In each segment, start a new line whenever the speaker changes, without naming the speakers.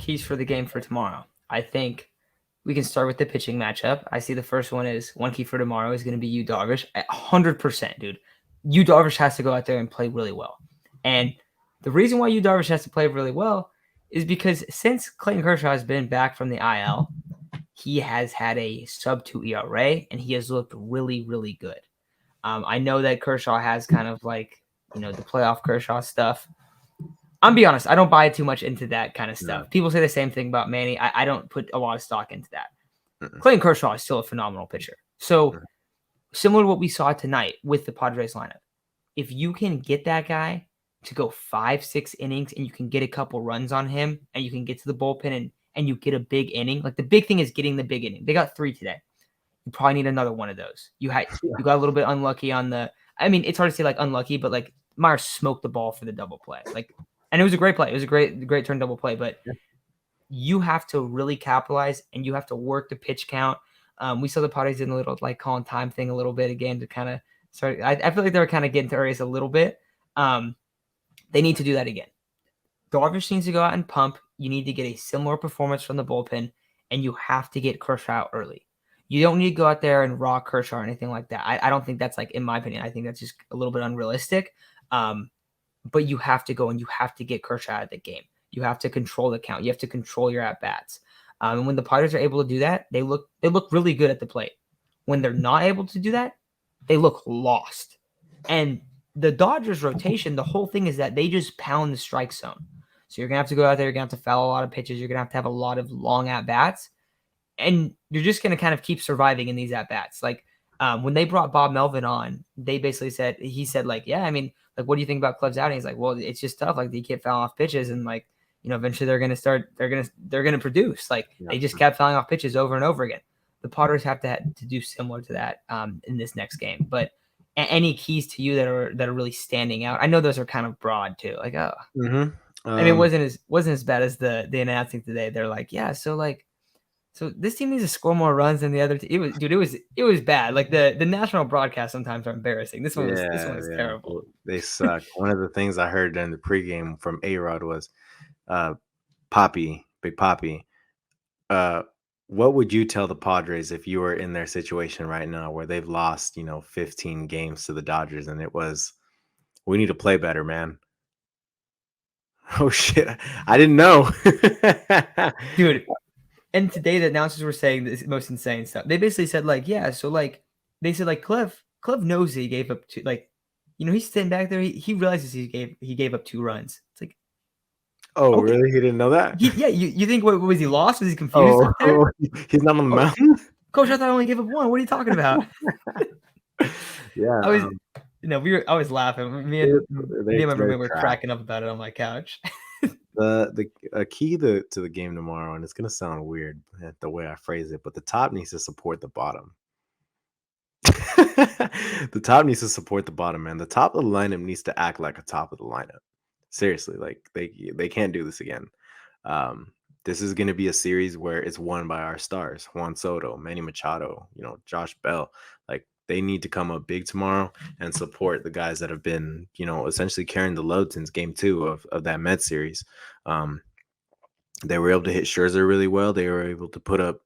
keys for the game for tomorrow. I think we can start with the pitching matchup. I see the first one is one key for tomorrow is going to be Yu Darvish. 100%, dude. Yu Darvish has to go out there and play really well. And the reason why Yu Darvish has to play really well is because since Clayton Kershaw has been back from the IL, he has had a sub-2 ERA, and he has looked really, really good. I know that Kershaw has kind of like, the playoff Kershaw stuff. I'm be honest, I don't buy too much into that kind of stuff.
No.
People say the same thing about Manny. I don't put a lot of stock into that.
Mm-mm.
Clayton Kershaw is still a phenomenal pitcher. So similar to what we saw tonight with the Padres lineup, if you can get that guy to go 5-6 innings and you can get a couple runs on him and you can get to the bullpen and you get a big inning, like the big thing is getting the big inning. They got 3 today. You probably need another one of those. You got a little bit unlucky on the. I mean, it's hard to say like unlucky, but like Myers smoked the ball for the double play. And it was a great play. It was a great turn double play. But you have to really capitalize and you have to work the pitch count. We saw the Padres in a little like calling time thing a little bit again to kind of start. I feel like they were kind of getting to Arias a little bit. They need to do that again. Darvish needs to go out and pump. You need to get a similar performance from the bullpen, and you have to get Kershaw out early. You don't need to go out there and rock Kershaw or anything like that. I don't think that's like, in my opinion, I think that's just a little bit unrealistic. But you have to go and you have to get Kershaw out of the game. You have to control the count. You have to control your at-bats. And when the Padres are able to do that, they look really good at the plate. When they're not able to do that, they look lost. And the Dodgers rotation, the whole thing is that they just pound the strike zone. So you're going to have to go out there, you're going to have to foul a lot of pitches, you're going to have a lot of long at-bats, and you're just going to kind of keep surviving in these at-bats. Like when they brought Bob Melvin on, they basically said, like, yeah, I mean, like, what do you think about Cleve's outing? He's like, well, it's just tough. Like, they keep fouling off pitches, and like, eventually they're going to produce. Like, they just kept fouling off pitches over and over again. The Padres have to do similar to that in this next game. But any keys to you that are really standing out? I know those are kind of broad too. Like, I mean, it wasn't as bad as the announcing today. They're like, yeah, so this team needs to score more runs than the other team. It was bad. Like the national broadcasts sometimes are embarrassing. This one was terrible.
They suck. One of the things I heard during the pregame from A-Rod was, Big Poppy, what would you tell the Padres if you were in their situation right now where they've lost, 15 games to the Dodgers, and it was, we need to play better, man. Oh shit. I didn't know.
Dude. And today the announcers were saying this most insane stuff. They basically said like, yeah, so like they said like Cleve knows he gave up 2, like, he's sitting back there. He realizes he gave up 2 runs. It's like,
oh, okay. Really? He didn't know that?
Yeah. You think what was he lost? Was he confused up there?
He's not on the mountain.
Coach, I thought I only gave up 1. What are you talking about?
Yeah.
I was laughing. Me and my roommate were cracking up about it on my couch.
The key to the game tomorrow, and it's gonna sound weird the way I phrase it, but the top needs to support the bottom. The top needs to support the bottom, man. The top of the lineup needs to act like a top of the lineup. Seriously, like they can't do this again. This is gonna be a series where it's won by our stars: Juan Soto, Manny Machado, Josh Bell. Like, they need to come up big tomorrow and support the guys that have been, essentially carrying the load since game 2 of that Mets series. They were able to hit Scherzer really well. They were able to put up,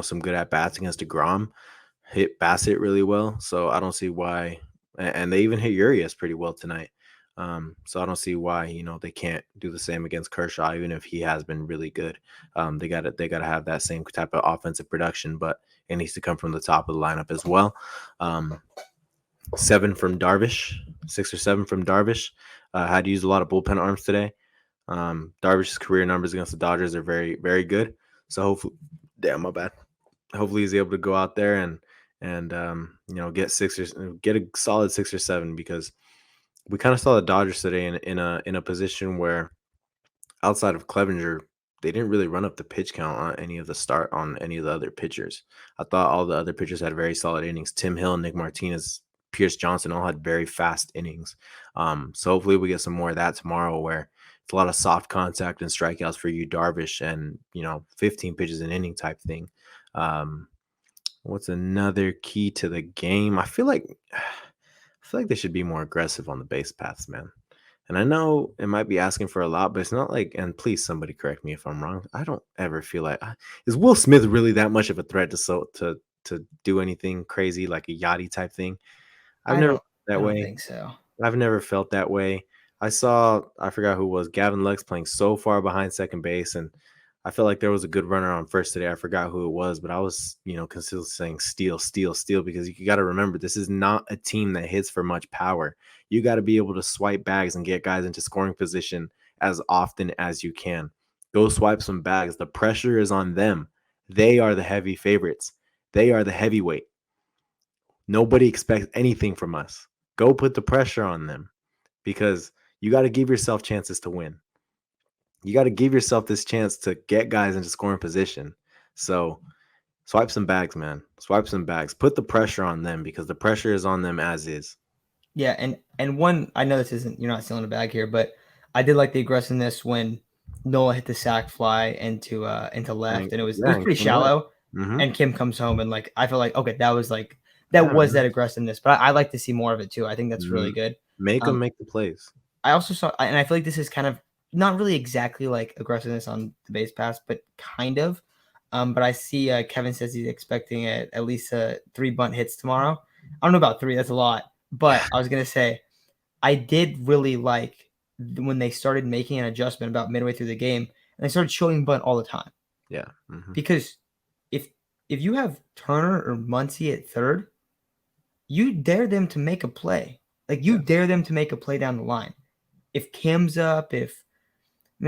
some good at-bats against DeGrom, hit Bassett really well. So I don't see why. And they even hit Urias pretty well tonight. So I don't see why, they can't do the same against Kershaw, even if he has been really good. They gotta have that same type of offensive production, but it needs to come from the top of the lineup as well. 7 from Darvish, 6 or 7 from Darvish. Had to use a lot of bullpen arms today. Darvish's career numbers against the Dodgers are very, very good. So hopefully, my bad. Hopefully he's able to go out there and get a solid 6 or 7, because we kind of saw the Dodgers today in a position where, outside of Clevenger, they didn't really run up the pitch count on any of the other pitchers. I thought all the other pitchers had very solid innings. Tim Hill, Nick Martinez, Pierce Johnson all had very fast innings. So hopefully we get some more of that tomorrow, where it's a lot of soft contact and strikeouts for Yu Darvish, and 15 pitches an inning type thing. What's another key to the game? I feel like they should be more aggressive on the base paths, man. And I know it might be asking for a lot, but it's not like, and please somebody correct me if I'm wrong. I don't ever feel like is Will Smith really that much of a threat to do anything crazy like a Yachty type thing? I've
I
never
don't
felt that
I don't
way.
think so.
I've never felt that way. I forgot who it was, Gavin Lux playing so far behind second base, and I felt like there was a good runner on first today. I forgot who it was, but I was, consistently saying steal, steal, steal because you got to remember this is not a team that hits for much power. You got to be able to swipe bags and get guys into scoring position as often as you can. Go swipe some bags. The pressure is on them. They are the heavy favorites. They are the heavyweight. Nobody expects anything from us. Go put the pressure on them because you got to give yourself chances to win. You got to give yourself this chance to get guys into scoring position. So swipe some bags, man. Swipe some bags. Put the pressure on them because the pressure is on them as is.
Yeah, and one, I know this isn't, you're not stealing a bag here, but I did like the aggressiveness when Noah hit the sack fly into left, and it was
And
pretty
Kim led.
shallow,
Mm-hmm.
and Kim comes home, and like I feel like, okay, that was
Yeah, man.
that aggressiveness, but I like to see more of it too. I think that's really good.
Make them make the plays.
I also saw, and I feel like this is kind of not really exactly like aggressiveness on the base pass, but kind of. But I see Kevin says he's expecting at least 3 bunt hits tomorrow. I don't know about 3, that's a lot, but I was gonna say I did really like when they started making an adjustment about midway through the game, and they started showing bunt all the time.
Yeah. Mm-hmm.
Because if you have Turner or Muncy at third, you dare them to make a play. Like you dare them to make a play down the line. If Cam's up,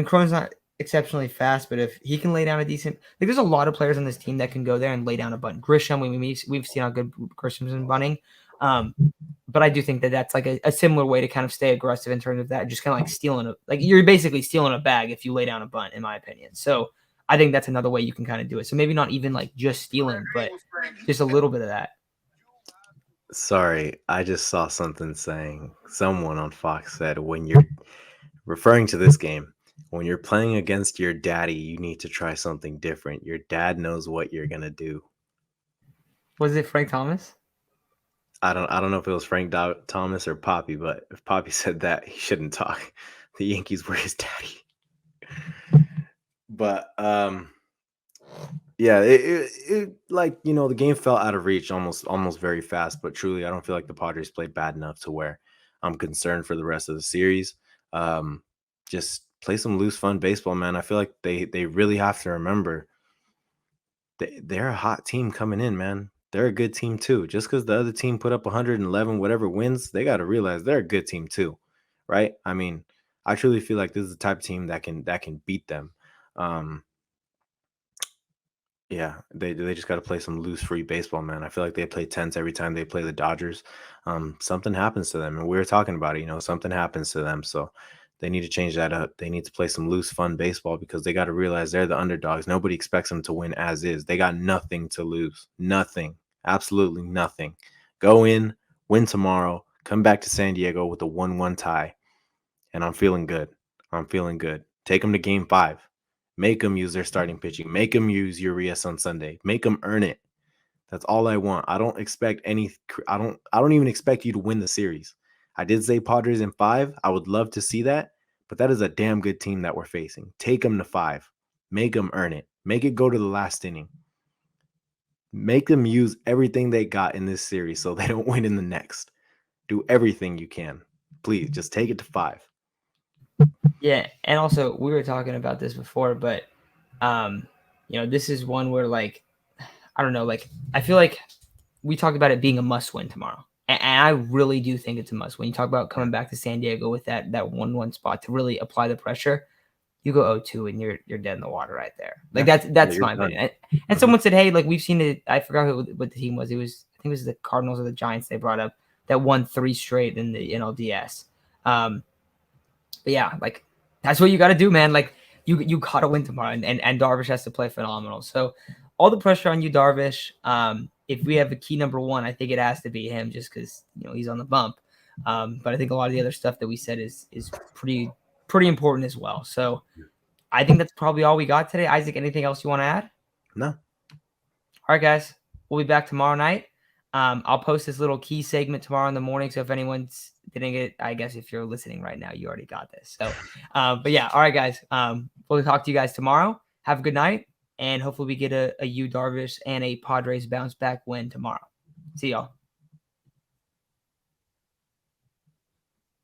Cronin's not exceptionally fast, but if he can lay down a decent, like there's a lot of players on this team that can go there and lay down a bunt. Grisham, we've seen how good Grisham's been bunting. But I do think that that's like a similar way to kind of stay aggressive in terms of that, just kind of like you're basically stealing a bag if you lay down a bunt, in my opinion. So I think that's another way you can kind of do it. So maybe not even like just stealing, but just a little bit of that.
Sorry, I just saw something saying someone on Fox said when you're referring to this game, when you're playing against your daddy, you need to try something different. Your dad knows what you're gonna do.
Was it Frank Thomas?
I don't know if it was Frank Thomas or Poppy, but if Poppy said that, he shouldn't talk. The Yankees were his daddy. But yeah, it like the game fell out of reach almost very fast. But truly, I don't feel like the Padres played bad enough to where I'm concerned for the rest of the series. Just play some loose, fun baseball, man. I feel like they really have to remember they're a hot team coming in, man. They're a good team too. Just because the other team put up 111 whatever wins, they got to realize they're a good team too, right? I mean, I truly feel like this is the type of team that can beat them. Yeah, they just got to play some loose, free baseball, man. I feel like they play tense every time they play the Dodgers. Something happens to them, and we were talking about it. Something happens to them, so they need to change that up. They need to play some loose, fun baseball because they got to realize they're the underdogs. Nobody expects them to win as is. They got nothing to lose, nothing, absolutely nothing. Go in, win tomorrow, come back to San Diego with a 1-1 tie, and I'm feeling good. I'm feeling good. Take them to Game 5. Make them use their starting pitching. Make them use Urias on Sunday. Make them earn it. That's all I want. I don't expect any. I don't even expect you to win the series. I did say Padres in 5. I would love to see that, but that is a damn good team that we're facing. Take them to 5. Make them earn it. Make it go to the last inning. Make them use everything they got in this series so they don't win in the next. Do everything you can. Please, just take it to 5.
Yeah, and also we were talking about this before, but this is one where like I don't know, like I feel like we talked about it being a must win tomorrow. And I really do think it's a must win. You talk about coming back to San Diego with that 1-1 spot to really apply the pressure. You go 0-2 and you're dead in the water right there. Like that's my opinion. And someone said, hey, like we've seen it. I forgot what the team was. I think it was the Cardinals or the Giants they brought up that won 3 straight in the NLDS. But yeah, like that's what you got to do, man. Like you got to win tomorrow, and Darvish has to play phenomenal. So all the pressure on you, Darvish. If we have a key number 1, I think it has to be him, just because he's on the bump. But I think a lot of the other stuff that we said is pretty important as well. So I think that's probably all we got today. Isaac, anything else you want to add?
No.
All right, guys. We'll be back tomorrow night. I'll post this little key segment tomorrow in the morning. So if anyone's didn't get, I guess if you're listening right now, you already got this. So, but yeah, all right, guys. We'll talk to you guys tomorrow. Have a good night, and hopefully we get a Yu Darvish and a Padres bounce back win tomorrow. See y'all.